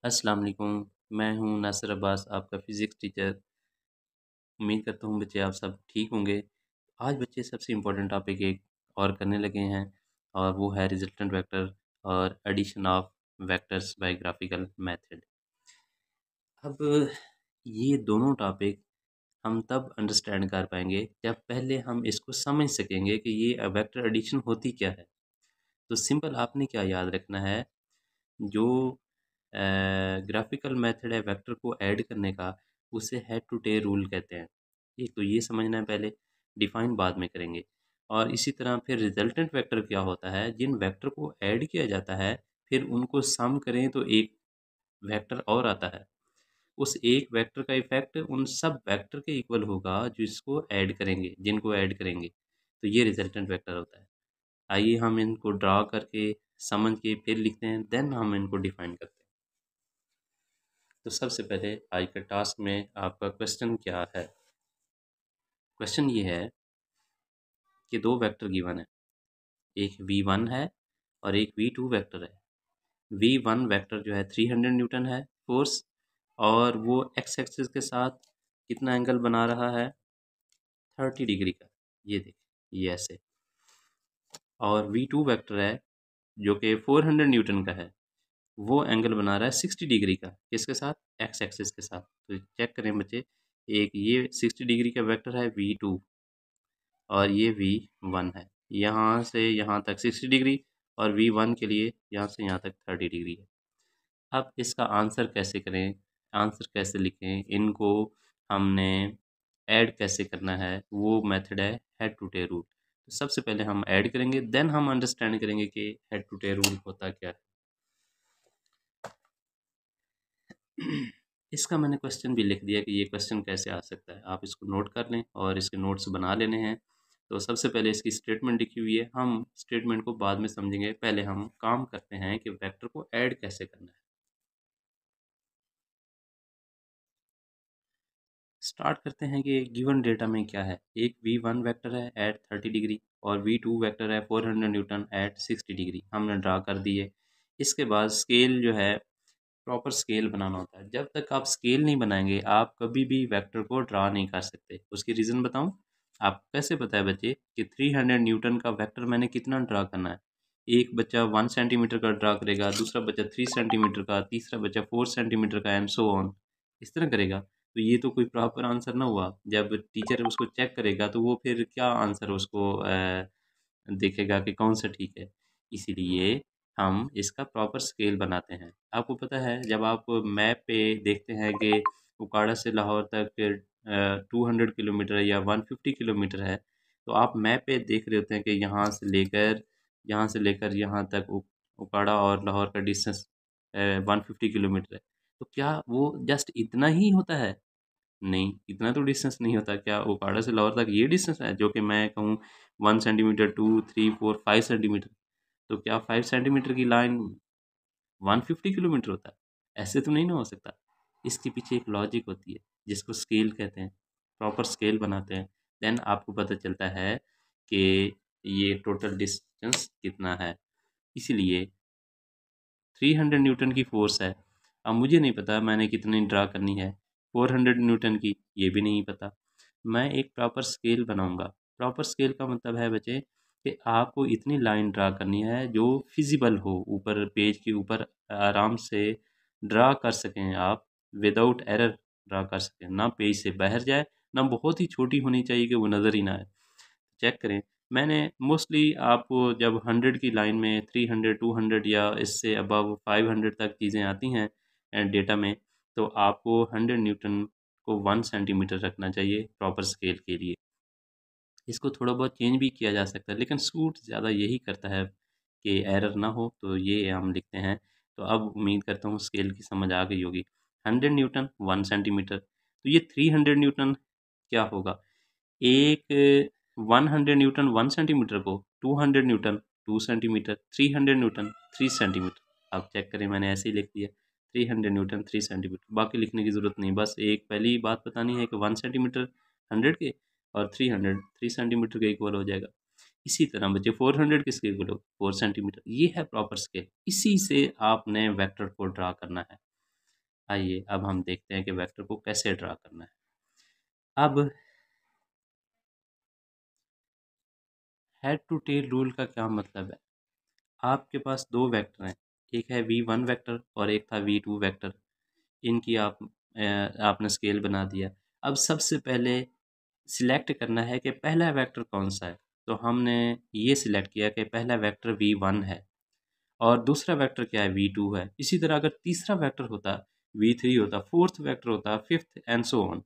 अस्सलाम वालेकुम। मैं हूँ नासिर अब्बास, आपका फ़िज़िक्स टीचर। उम्मीद करता हूँ बच्चे आप सब ठीक होंगे। आज बच्चे सबसे इम्पोर्टेंट टॉपिक एक और करने लगे हैं और वो है रिज़ल्टेंट वेक्टर और addition of vectors by graphical method. अब ये दोनों टॉपिक हम तब अंडरस्टैंड कर पाएंगे जब पहले हम इसको समझ सकेंगे कि ये वेक्टर एडिशन होती क्या है। तो सिंपल आपने क्या याद रखना है, जो ग्राफिकल मेथड है वेक्टर को ऐड करने का, उसे हेड टू टेल रूल कहते हैं। एक तो ये समझना है पहले, डिफाइन बाद में करेंगे। और इसी तरह फिर रिजल्टेंट वेक्टर क्या होता है, जिन वेक्टर को ऐड किया जाता है फिर उनको सम करें तो एक वेक्टर और आता है। उस एक वेक्टर का इफेक्ट उन सब वेक्टर के इक्वल होगा जिसको ऐड करेंगे, जिनको ऐड करेंगे। तो ये रिजल्टेंट वेक्टर होता है। आइए हम इनको ड्रा करके समझ के फिर लिखते हैं, देन हम इनको डिफाइन करते हैं। तो सबसे पहले आज के टास्क में आपका क्वेश्चन क्या है। क्वेश्चन ये है कि दो वेक्टर गिवन है, एक v1 है और एक v2 वेक्टर है। v1 वेक्टर जो है 300 न्यूटन है फोर्स, और वो एक्स एक्सिस के साथ कितना एंगल बना रहा है, 30 डिग्री का। ये देखिए ये ऐसे। और v2 वेक्टर है जो कि 400 न्यूटन का है, वो एंगल बना रहा है 60 डिग्री का। किसके साथ? एक्स एक्सिस के साथ। तो चेक करें बच्चे, एक ये 60 डिग्री का वेक्टर है v2 और ये v1 है। यहाँ से यहाँ तक 60 डिग्री और v1 के लिए यहाँ से यहाँ तक 30 डिग्री है। अब इसका आंसर कैसे करें, आंसर कैसे लिखें, इनको हमने ऐड कैसे करना है, वो मेथड है हेड टू टेल रूल। तो सबसे पहले हम ऐड करेंगे, देन हम अंडरस्टैंड करेंगे कि हेड टू टेल रूल होता क्या है। इसका मैंने क्वेश्चन भी लिख दिया कि ये क्वेश्चन कैसे आ सकता है, आप इसको नोट कर लें और इसके नोट्स बना लेने हैं। तो सबसे पहले इसकी स्टेटमेंट लिखी हुई है, हम स्टेटमेंट को बाद में समझेंगे, पहले हम काम करते हैं कि वेक्टर को ऐड कैसे करना है। स्टार्ट करते हैं कि गिवन डेटा में क्या है। एक v1 वेक्टर है एट 30 डिग्री और v2 वेक्टर है 400 न्यूटन एट 60 डिग्री, हमने ड्रा कर दिए। इसके बाद स्केल जो है, प्रॉपर स्केल बनाना होता है। जब तक आप स्केल नहीं बनाएंगे आप कभी भी वेक्टर को ड्रा नहीं कर सकते। उसकी रीज़न बताऊं, आपको कैसे पता है बच्चे कि 300 न्यूटन का वेक्टर मैंने कितना ड्रा करना है। एक बच्चा 1 सेंटीमीटर का ड्रा करेगा, दूसरा बच्चा 3 सेंटीमीटर का, तीसरा बच्चा 4 सेंटीमीटर का, एंड सो ऑन। इस तरह करेगा तो ये तो कोई प्रॉपर आंसर ना हुआ। जब टीचर उसको चेक करेगा तो वो फिर क्या आंसर उसको देखेगा कि कौन सा ठीक है। इसीलिए हम इसका प्रॉपर स्केल बनाते हैं। आपको पता है जब आप मैप पे देखते हैं कि उकाड़ा से लाहौर तक 200 किलोमीटर या 150 किलोमीटर है, तो आप मैप पे देख रहे होते हैं कि यहाँ से लेकर यहाँ तक उकाड़ा और लाहौर का डिस्टेंस 150 किलोमीटर है। तो क्या वो जस्ट इतना ही होता है? नहीं, इतना तो डिस्टेंस नहीं होता। क्या उकाड़ा से लाहौर तक ये डिस्टेंस है जो कि मैं कहूँ 1 सेंटीमीटर, 2, 3, 4, 5 सेंटीमीटर? तो क्या 5 सेंटीमीटर की लाइन 150 किलोमीटर होता है? ऐसे तो नहीं ना हो सकता। इसके पीछे एक लॉजिक होती है जिसको स्केल कहते हैं। प्रॉपर स्केल बनाते हैं, देन आपको पता चलता है कि ये टोटल डिस्टेंस कितना है। इसीलिए 300 न्यूटन की फोर्स है, अब मुझे नहीं पता मैंने कितनी ड्रा करनी है। 400 न्यूटन की, ये भी नहीं पता। मैं एक प्रॉपर स्केल बनाऊंगा। प्रॉपर स्केल का मतलब है बच्चे कि आपको इतनी लाइन ड्रा करनी है जो फिजिबल हो, ऊपर पेज के ऊपर आराम से ड्रा कर सकें आप, विदाउट एरर ड्रा कर सकें, ना पेज से बाहर जाए, ना बहुत ही छोटी होनी चाहिए कि वो नज़र ही ना आए। चेक करें, मैंने मोस्टली आपको जब 100 की लाइन में 300, 200 या इससे अबव 500 तक चीज़ें आती हैं डेटा में, तो आपको 100 न्यूटन को 1 सेंटीमीटर रखना चाहिए प्रॉपर स्केल के लिए। इसको थोड़ा बहुत चेंज भी किया जा सकता है, लेकिन सूट ज़्यादा यही करता है कि एरर ना हो, तो ये हम लिखते हैं। तो अब उम्मीद करता हूँ स्केल की समझ आ गई होगी। 100 न्यूटन 1 सेंटीमीटर, तो ये 300 न्यूटन क्या होगा? एक 100 न्यूटन 1 सेंटीमीटर को 200 न्यूटन 2 सेंटीमीटर, 300 न्यूटन 3 सेंटीमीटर। आप चेक करें, मैंने ऐसे ही लिख दिया 300 न्यूटन 3 सेंटीमीटर। बाकी लिखने की ज़रूरत नहीं, बस एक पहली बात बतानी है कि 1 सेंटीमीटर 100 के और 300 3 सेंटीमीटर के इक्वल हो जाएगा। इसी तरह बच्चे 400 किसके इक्वल हो? 4 सेंटीमीटर। ये है प्रॉपर स्केल, इसी से आपने वेक्टर को ड्रा करना है। आइए अब हम देखते हैं कि वेक्टर को कैसे ड्रा करना है। अब हेड टू टेल रूल का क्या मतलब है? आपके पास दो वेक्टर हैं, एक है v1 वेक्टर और एक था v2 वेक्टर। इनकी आपने स्केल बना दिया। अब सबसे पहले सिलेक्ट करना है कि पहला वेक्टर कौन सा है। तो हमने ये सिलेक्ट किया कि पहला वेक्टर v1 है और दूसरा वेक्टर क्या है, v2 है। इसी तरह अगर तीसरा वेक्टर होता, v3 होता, फोर्थ वेक्टर होता, फिफ्थ एंड सो ऑन।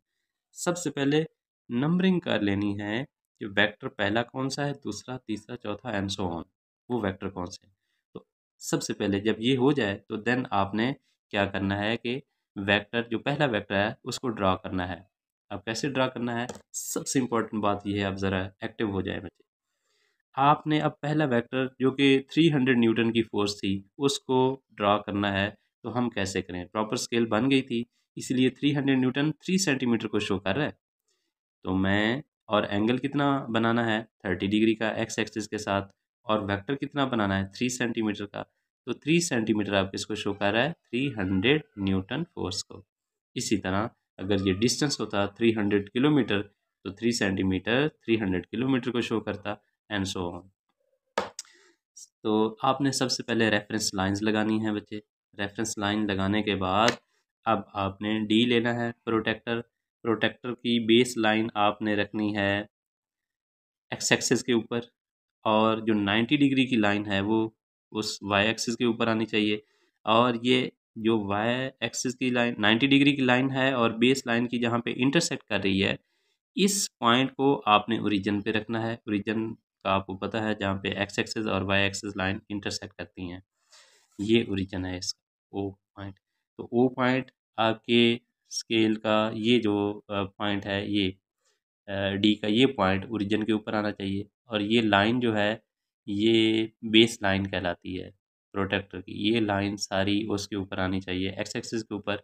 सबसे पहले नंबरिंग कर लेनी है कि वेक्टर पहला कौन सा है, दूसरा, तीसरा, चौथा एंड सो ऑन, वो वेक्टर कौन से हैं। तो सबसे पहले जब ये हो जाए तो देन आपने क्या करना है कि वेक्टर जो पहला वेक्टर है उसको ड्रा करना है। अब कैसे ड्रा करना है, सबसे इम्पोर्टेंट बात ये है, अब ज़रा एक्टिव हो जाए बच्चे। आपने अब पहला वेक्टर जो कि 300 न्यूटन की फोर्स थी उसको ड्रा करना है। तो हम कैसे करें, प्रॉपर स्केल बन गई थी, इसलिए 300 न्यूटन 3 सेंटीमीटर को शो कर रहा है। तो मैं, और एंगल कितना बनाना है, 30 डिग्री का एक्स एक्सिस के साथ, और वेक्टर कितना बनाना है, 3 सेंटीमीटर का। तो 3 सेंटीमीटर आप किसको शो कर रहा है, 300 न्यूटन फोर्स को। इसी तरह अगर ये डिस्टेंस होता 300 किलोमीटर, तो 3 सेंटीमीटर 300 किलोमीटर को शो करता, एंड सो ऑन। तो आपने सबसे पहले रेफरेंस लाइंस लगानी है बच्चे। रेफरेंस लाइन लगाने के बाद अब आपने डी लेना है, प्रोटेक्टर। प्रोटेक्टर की बेस लाइन आपने रखनी है एक्स एक्सिस के ऊपर, और जो 90 डिग्री की लाइन है वो उस वाई एक्सिस के ऊपर आनी चाहिए। और ये जो वाई एक्सिस की लाइन 90 डिग्री की लाइन है और बेस लाइन की जहाँ पे इंटरसेक्ट कर रही है, इस पॉइंट को आपने ओरिजिन पे रखना है। ओरिजिन का आपको पता है, जहाँ पे एक्स एक्सिस और वाई एक्सिस लाइन इंटरसेक्ट करती हैं, ये ओरिजिन है इसका, ओ पॉइंट। तो ओ पॉइंट आपके स्केल का ये जो पॉइंट है, ये डी का ये पॉइंट ओरिजिन के ऊपर आना चाहिए। और ये लाइन जो है ये बेस लाइन कहलाती है प्रोटेक्टर की। ये लाइन सारी उसके ऊपर आनी चाहिए, एक्स एक्सिस के ऊपर।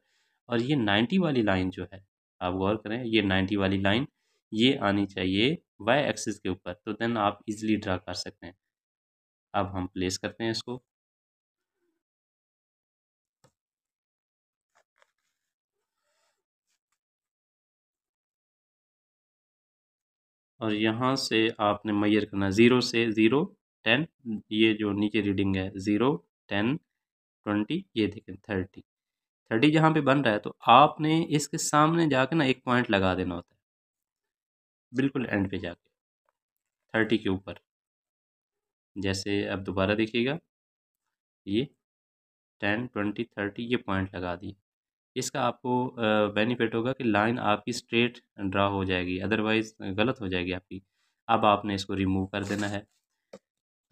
और ये 90 वाली लाइन जो है, आप गौर करें, ये 90 वाली लाइन ये आनी चाहिए वाई एक्सिस के ऊपर। तो देन आप इजीली ड्रा कर सकते हैं। अब हम प्लेस करते हैं इसको। और यहाँ से आपने मेजर करना, ज़ीरो से ज़ीरो, 10, ये जो नीचे रीडिंग है, 0, 10, 20, ये देखें 30। 30 जहाँ पे बन रहा है तो आपने इसके सामने जाके ना एक पॉइंट लगा देना होता है, बिल्कुल एंड पे जाके 30 के ऊपर। जैसे अब दोबारा देखिएगा, ये 10, 20, 30 ये पॉइंट लगा दिए। इसका आपको बेनिफिट होगा कि लाइन आपकी स्ट्रेट ड्रा हो जाएगी, अदरवाइज गलत हो जाएगी आपकी। अब आपने इसको रिमूव कर देना है।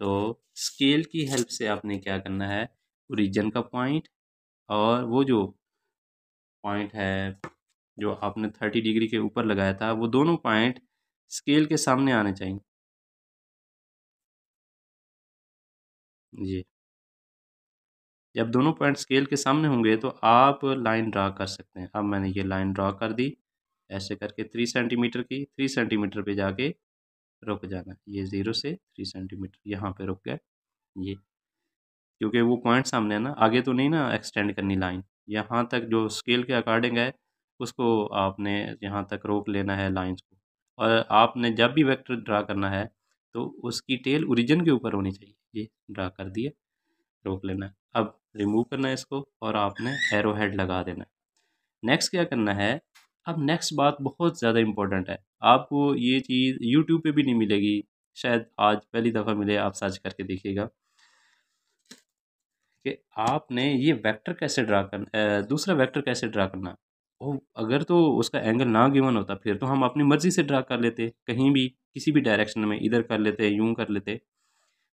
तो स्केल की हेल्प से आपने क्या करना है, ओरिजिन का पॉइंट और वो जो पॉइंट है जो आपने 30 डिग्री के ऊपर लगाया था, वो दोनों पॉइंट स्केल के सामने आने चाहिए। जी, जब दोनों पॉइंट स्केल के सामने होंगे तो आप लाइन ड्रा कर सकते हैं। अब मैंने ये लाइन ड्रा कर दी, ऐसे करके 3 सेंटीमीटर की, 3 सेंटीमीटर पे जाके रुक जाना। ये 0 से 3 सेंटीमीटर यहाँ पे रुक गए। ये क्योंकि वो पॉइंट सामने है ना, आगे तो नहीं ना एक्सटेंड करनी लाइन, यहाँ तक जो स्केल के अकॉर्डिंग है उसको आपने यहाँ तक रोक लेना है लाइंस को। और आपने जब भी वेक्टर ड्रा करना है तो उसकी टेल ओरिजिन के ऊपर होनी चाहिए। ये ड्रा कर दिए, रोक लेना है। अब रिमूव करना है इसको और आपने एरो हेड लगा देना है। नेक्स्ट क्या करना है, अब नेक्स्ट बात बहुत ज़्यादा इम्पोर्टेंट है। आपको ये चीज़ यूट्यूब पे भी नहीं मिलेगी, शायद आज पहली दफ़ा मिले, आप सर्च करके देखिएगा कि आपने ये वेक्टर कैसे ड्रा करना, दूसरा वेक्टर कैसे ड्रा करना। ओ, अगर तो उसका एंगल ना गिवन होता फिर तो हम अपनी मर्ज़ी से ड्रा कर लेते, कहीं भी किसी भी डायरेक्शन में, इधर कर लेते, यूँ कर लेते।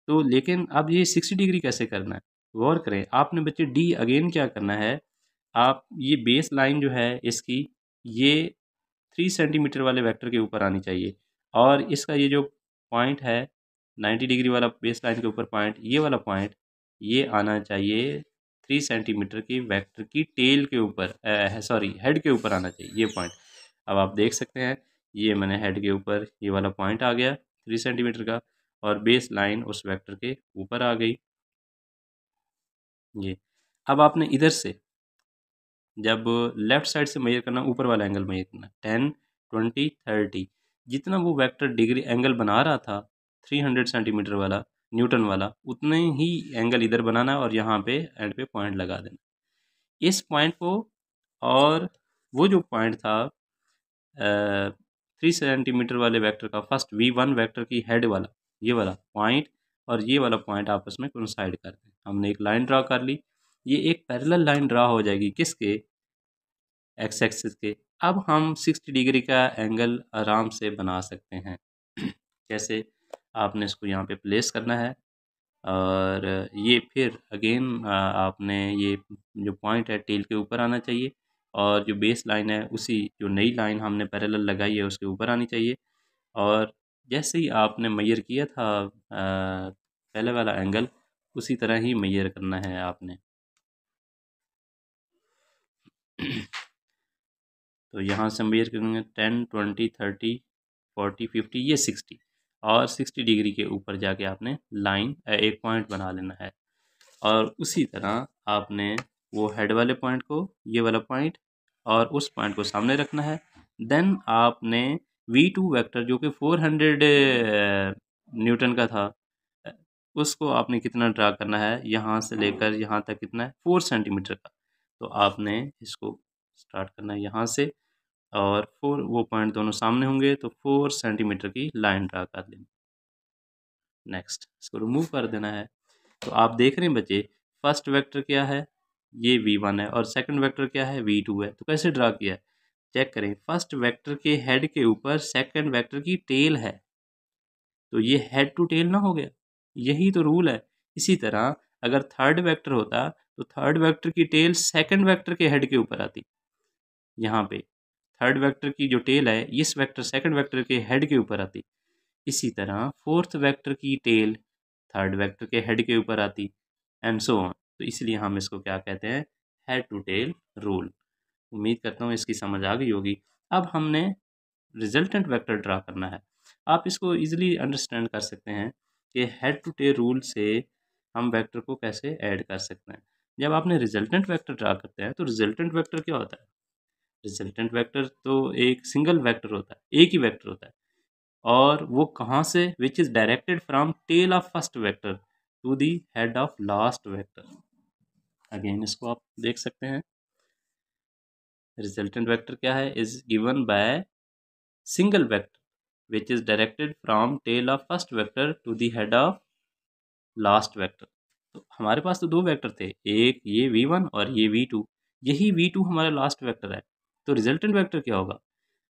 तो लेकिन अब ये 60 डिग्री कैसे करना है, गौर करें। आपने बच्चे डी अगेन क्या करना है, आप ये बेस लाइन जो है इसकी, ये 3 सेंटीमीटर वाले वेक्टर के ऊपर आनी चाहिए। और इसका ये जो पॉइंट है 90 डिग्री वाला बेस लाइन के ऊपर पॉइंट, ये वाला पॉइंट ये आना चाहिए 3 सेंटीमीटर की वेक्टर की टेल के ऊपर, सॉरी हेड के ऊपर आना चाहिए ये पॉइंट। अब आप देख सकते हैं, ये मैंने हेड के ऊपर ये वाला पॉइंट आ गया 3 सेंटीमीटर का, और बेस लाइन उस वेक्टर के ऊपर आ गई। ये अब आपने इधर से जब लेफ्ट साइड से मेजर करना, ऊपर वाला एंगल मेजर करना, 10, 20, 30, जितना वो वेक्टर डिग्री एंगल बना रहा था 300 सेंटीमीटर वाला, न्यूटन वाला, उतने ही एंगल इधर बनाना है और यहाँ पे एंड पे पॉइंट लगा देना। इस पॉइंट को, और वो जो पॉइंट था 3 सेंटीमीटर वाले वेक्टर का, फर्स्ट V1 वेक्टर की हेड वाला ये वाला पॉइंट और ये वाला पॉइंट आपस में कोइंसाइड करते हैं। हमने एक लाइन ड्रा कर ली, ये एक पैरेलल लाइन ड्रा हो जाएगी किसके, एक्स एक्सिस के। अब हम 60 डिग्री का एंगल आराम से बना सकते हैं। कैसे, आपने इसको यहाँ पे प्लेस करना है और ये फिर अगेन आपने ये जो पॉइंट है टेल के ऊपर आना चाहिए और जो बेस लाइन है उसी जो नई लाइन हमने पैरेलल लगाई है उसके ऊपर आनी चाहिए। और जैसे ही आपने मेजर किया था पहले वाला एंगल, उसी तरह ही मेजर करना है आपने। तो यहाँ से मेजर करेंगे 10, 20, 30, 40, 50, ये 60, और 60 डिग्री के ऊपर जाके आपने लाइन एक पॉइंट बना लेना है। और उसी तरह आपने वो हेड वाले पॉइंट को, ये वाला पॉइंट और उस पॉइंट को सामने रखना है। देन आपने V2 वेक्टर जो कि 400 न्यूटन का था, अ, उसको आपने कितना ड्रा करना है, यहाँ से लेकर यहाँ तक कितना है, 4 सेंटीमीटर का। तो आपने इसको स्टार्ट करना है यहाँ से, और 4 वो पॉइंट दोनों सामने होंगे तो 4 सेंटीमीटर की लाइन ड्रा कर लेनी। नेक्स्ट इसको रिमूव कर देना है। तो आप देख रहे हैं बच्चे, फर्स्ट वेक्टर क्या है, ये V1 है, और सेकंड वेक्टर क्या है, V2 है। तो कैसे ड्रा किया है, चेक करें। फर्स्ट वेक्टर के हेड के ऊपर सेकंड वेक्टर की टेल है, तो ये हेड टू टेल ना हो गया, यही तो रूल है। इसी तरह अगर थर्ड वेक्टर होता तो थर्ड वेक्टर की टेल सेकंड वेक्टर के हेड के ऊपर आती। यहाँ पे थर्ड वेक्टर की जो टेल है इस वेक्टर सेकंड वेक्टर के हेड के ऊपर आती। इसी तरह फोर्थ वेक्टर की टेल थर्ड वेक्टर के हेड के ऊपर आती, एंड सो ऑन। तो इसलिए हम इसको क्या कहते हैं, हेड टू टेल रूल। उम्मीद करता हूँ इसकी समझ आ गई होगी। अब हमने रिजल्टेंट वेक्टर ड्रा करना है। आप इसको इजीली अंडरस्टैंड कर सकते हैं कि हेड टू टेल रूल से हम वेक्टर को कैसे ऐड कर सकते हैं। जब आपने रिजल्टेंट वेक्टर ड्रा करते हैं तो रिजल्टेंट वेक्टर क्या होता है, रिजल्टेंट वेक्टर तो एक सिंगल वेक्टर होता है, एक ही वेक्टर होता है, और वो कहाँ से, which is directed from tail of first vector to the head of last vector. Again इसको आप देख सकते हैं, रिजल्टेंट वेक्टर क्या है, is given by single vector which is directed from tail of first vector to the head of last vector. तो हमारे पास तो दो वेक्टर थे, एक ये V1 और ये V2, यही V2 हमारा लास्ट वेक्टर है। तो रिजल्टेंट वेक्टर क्या होगा,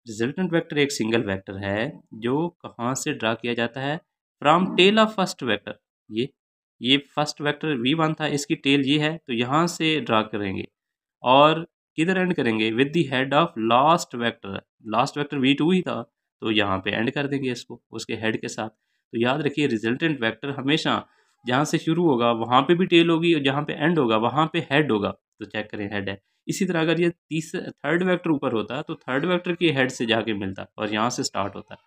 रिजल्टेंट वेक्टर एक सिंगल वेक्टर है जो कहाँ से ड्रा किया जाता है, from tail of first vector. ये फर्स्ट वेक्टर V1 था, इसकी टेल ये है, तो यहाँ से ड्रा करेंगे और किधर एंड करेंगे, with the head of last vector. Last vector V2 ही था, तो यहाँ पे एंड कर देंगे इसको उसके हेड के साथ। तो याद रखिए रिजल्टेंट वेक्टर हमेशा जहाँ से शुरू होगा वहाँ पे भी टेल होगी, और जहाँ पे एंड होगा वहाँ पे हेड होगा। तो चेक करें, हेड है। इसी तरह अगर ये थर्ड वेक्टर ऊपर होता तो थर्ड वेक्टर की हेड से जाके मिलता और यहाँ से स्टार्ट होता।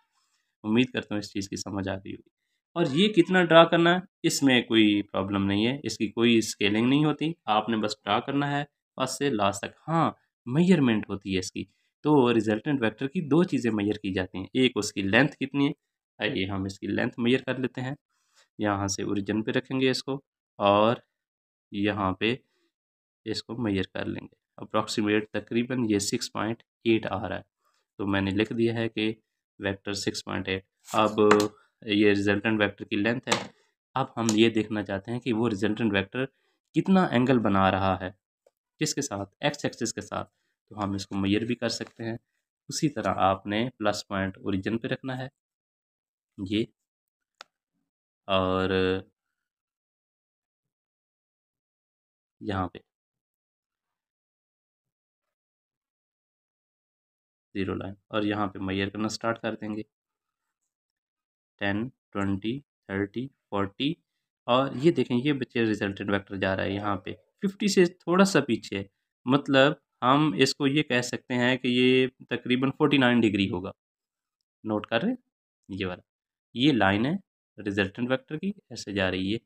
उम्मीद करता हूँ इस चीज़ की समझ आ गई होगी। और ये कितना ड्रा करना है, इसमें कोई प्रॉब्लम नहीं है, इसकी कोई स्केलिंग नहीं होती, आपने बस ड्रा करना है फर्स्ट से लास्ट तक। हाँ, मेजरमेंट होती है इसकी। तो रिजल्टेंट वेक्टर की दो चीज़ें मेजर की जाती हैं, एक उसकी लेंथ कितनी है, आइए हम इसकी लेंथ मेजर कर लेते हैं। यहाँ से ओरिजिन पे रखेंगे इसको और यहाँ पे इसको मेजर कर लेंगे। अप्रॉक्सीमेट तकरीबन ये 6.8 आ रहा है, तो मैंने लिख दिया है कि वेक्टर 6.8। अब ये रिजल्टेंट वेक्टर की लेंथ है। अब हम ये देखना चाहते हैं कि वो रिजल्टेंट वेक्टर कितना एंगल बना रहा है, किसके साथ, एक्स एक्सिस के साथ। तो हम इसको मेजर भी कर सकते हैं। उसी तरह आपने प्लस पॉइंट ओरिजिन पे रखना है ये, और यहाँ पे ज़ीरो लाइन, और यहाँ पे मेजर करना स्टार्ट कर देंगे। 10, 20, 30, 40, और ये देखें ये बच्चे रिजल्टेंट वेक्टर जा रहा है यहाँ पे 50 से थोड़ा सा पीछे है। मतलब हम इसको ये कह सकते हैं कि ये तकरीबन 49 डिग्री होगा। नोट कर रहे हैं, ये वाला, ये लाइन है रिजल्टेंट वेक्टर की, ऐसे जा रही है।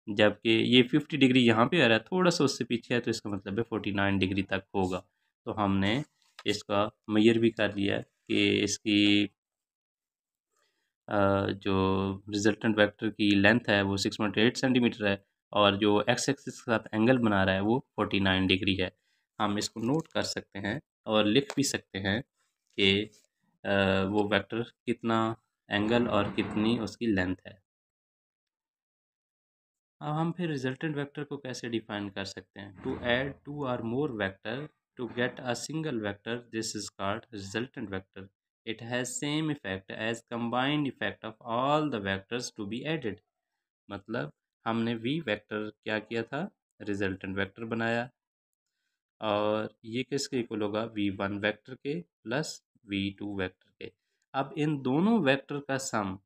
जबकि ये 50 डिग्री यहाँ पे आ रहा है, थोड़ा सा उससे पीछे है, तो इसका मतलब है 49 डिग्री तक होगा। तो हमने इसका मेजर भी कर लिया कि इसकी जो रिजल्टेंट वेक्टर की लेंथ है वो 6.8 सेंटीमीटर है, और जो एक्स एक्सिस के साथ एंगल बना रहा है वो 49 डिग्री है। हम इसको नोट कर सकते हैं और लिख भी सकते हैं कि वो वेक्टर कितना एंगल और कितनी उसकी लेंथ है। अब हम फिर रिजल्टेंट वेक्टर को कैसे डिफाइन कर सकते हैं? To add two or more vector to get a single vector, this is called resultant vector. It has same effect as combined effect of all the vectors to be added. मतलब हमने V vector क्या किया था, resultant vector बनाया, और ये किसके equal होगा, वी वन वेक्टर के प्लस वी टू वेक्टर के। अब इन दोनों वेक्टर का सम,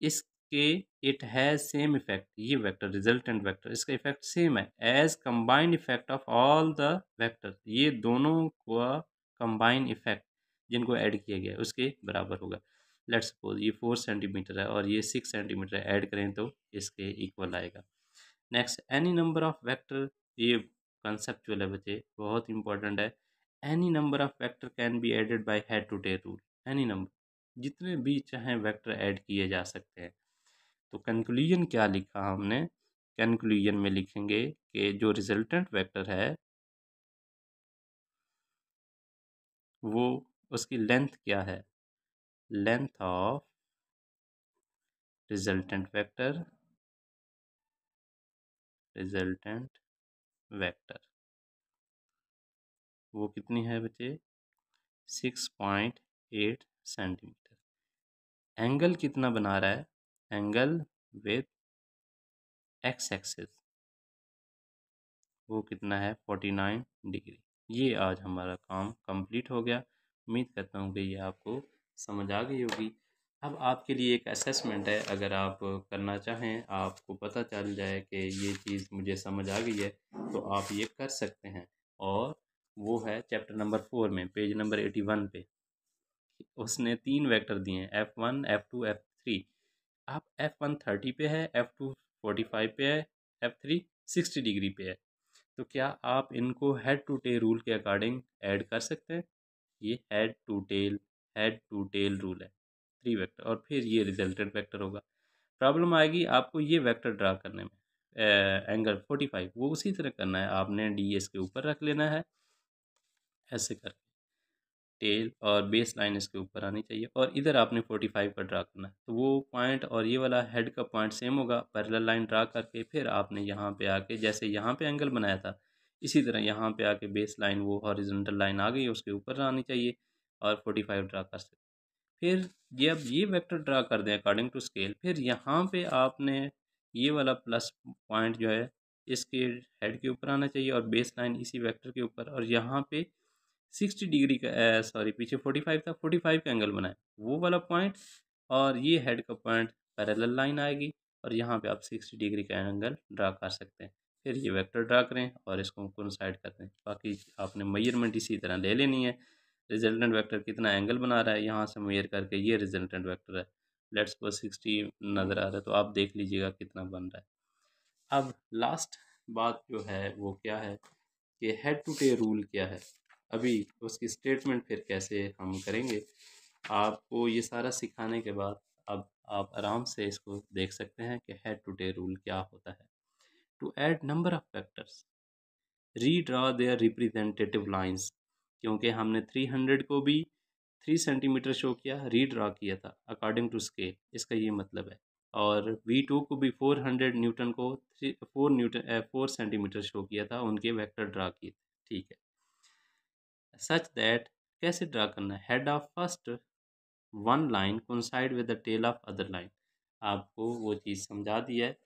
इसके इट हैज़ सेम इफेक्ट, ये वेक्टर रिजल्टेंट वेक्टर इसका इफेक्ट सेम है as combined effect of all the vector, ये दोनों का कंबाइन इफेक्ट जिनको ऐड किया गया है उसके बराबर होगा। लेट्स सपोज ये 4 सेंटीमीटर है और ये 6 सेंटीमीटर ऐड करें तो इसके इक्वल आएगा। Next, any number of vector, ये कंसेप्चुअल है बच्चे, बहुत इंपॉर्टेंट है। Any number of vector can be added by head to tail rule. Any number, जितने भी चाहें वेक्टर ऐड किए जा सकते हैं। तो कंक्लूजन क्या लिखा हमने, कंक्लूजन में लिखेंगे कि जो रिजल्टेंट वेक्टर है वो, उसकी लेंथ क्या है, length of resultant vector, resultant vector वो कितनी है बच्चे, 6.8 सेंटीमीटर। एंगल कितना बना रहा है, एंगल विथ एक्स एक्सिस वो कितना है, 49 डिग्री। ये आज हमारा काम कंप्लीट हो गया। उम्मीद करता हूँ कि ये आपको समझ आ गई होगी। अब आपके लिए एक असेसमेंट है, अगर आप करना चाहें, आपको पता चल जाए कि ये चीज़ मुझे समझ आ गई है, तो आप ये कर सकते हैं। और वो है चैप्टर नंबर 4 में, पेज नंबर 81 पे। उसने 3 वेक्टर दिए हैं, F1 F2 F3। आप F1 30 पे है, F2 45 पे है, F3 60 डिग्री पे है। तो क्या आप इनको हेड टू टेल रूल के अकॉर्डिंग ऐड कर सकते हैं? ये हेड टू टेल रूल है, 3 वेक्टर, और फिर ये रिजल्टेंट वेक्टर होगा। प्रॉब्लम आएगी आपको ये वेक्टर ड्रा करने में, एंगल 45 वो उसी तरह करना है, आपने डी इसके ऊपर रख लेना है ऐसे कर, टेल और बेस लाइन इसके ऊपर आनी चाहिए, और इधर आपने 45 का ड्रा करना है। तो वो पॉइंट और ये वाला हेड का पॉइंट सेम होगा, पैरेलल लाइन ड्रा करके फिर आपने यहाँ पे आके, जैसे यहाँ पे एंगल बनाया था, इसी तरह यहाँ पे आके बेस लाइन वो हॉरिजॉन्टल लाइन आ गई उसके ऊपर आनी चाहिए, और 45 ड्रा कर सकते। फिर जब ये वेक्टर ड्रा कर दें अकॉर्डिंग टू स्केल, फिर यहाँ पे आपने ये वाला प्लस पॉइंट जो है इसके हेड के ऊपर आना चाहिए, और बेस लाइन इसी वेक्टर के ऊपर, और यहाँ पे 60 डिग्री का, सॉरी पीछे 45 था, 45 का एंगल बनाए वो वाला पॉइंट, और ये हेड का पॉइंट पैरेलल लाइन आएगी, और यहाँ पे आप 60 डिग्री का एंगल ड्रा कर सकते हैं। फिर ये वेक्टर ड्रा करें और इसको कोइंसाइड कर दें। बाकी आपने मेजरमेंट इसी तरह ले लेनी है, रिजल्टेंट वेक्टर कितना एंगल बना रहा है यहाँ से मेजर करके, ये रिजल्टेंट वेक्टर है। लेट्स सपोज 60 नज़र आ रहा है, तो आप देख लीजिएगा कितना बन रहा है। अब लास्ट बात जो है वो क्या है कि हेड टू टेल रूल क्या है, अभी उसकी स्टेटमेंट फिर कैसे हम करेंगे। आपको ये सारा सिखाने के बाद अब आप आराम से इसको देख सकते हैं कि हेड टू टेल रूल क्या होता है। To add number of factors, redraw their representative lines, क्योंकि हमने 300 को भी 3 सेंटीमीटर शो किया, रीड्रॉ किया था अकॉर्डिंग टू स्केल, इसका ये मतलब है। और V2 को भी 400 न्यूटन को 4 सेंटीमीटर शो किया था, उनके वेक्टर ड्रा किए थे, ठीक है। सच दैट, कैसे ड्रा करना है, head of first one line coincide with the tail of other line, आपको वो चीज़ समझा दी है।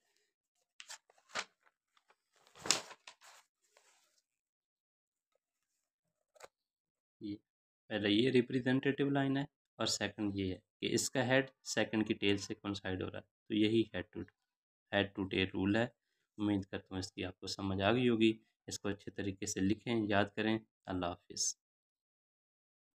ये पहले ये रिप्रेजेंटेटिव लाइन है, और सेकंड ये है कि इसका हेड सेकंड की टेल से कोइंसाइड हो रहा है, तो यही हेड टू टेल रूल है। उम्मीद करता हूँ इसकी आपको समझ आ गई होगी। इसको अच्छे तरीके से लिखें, याद करें। अल्लाह हाफिज़।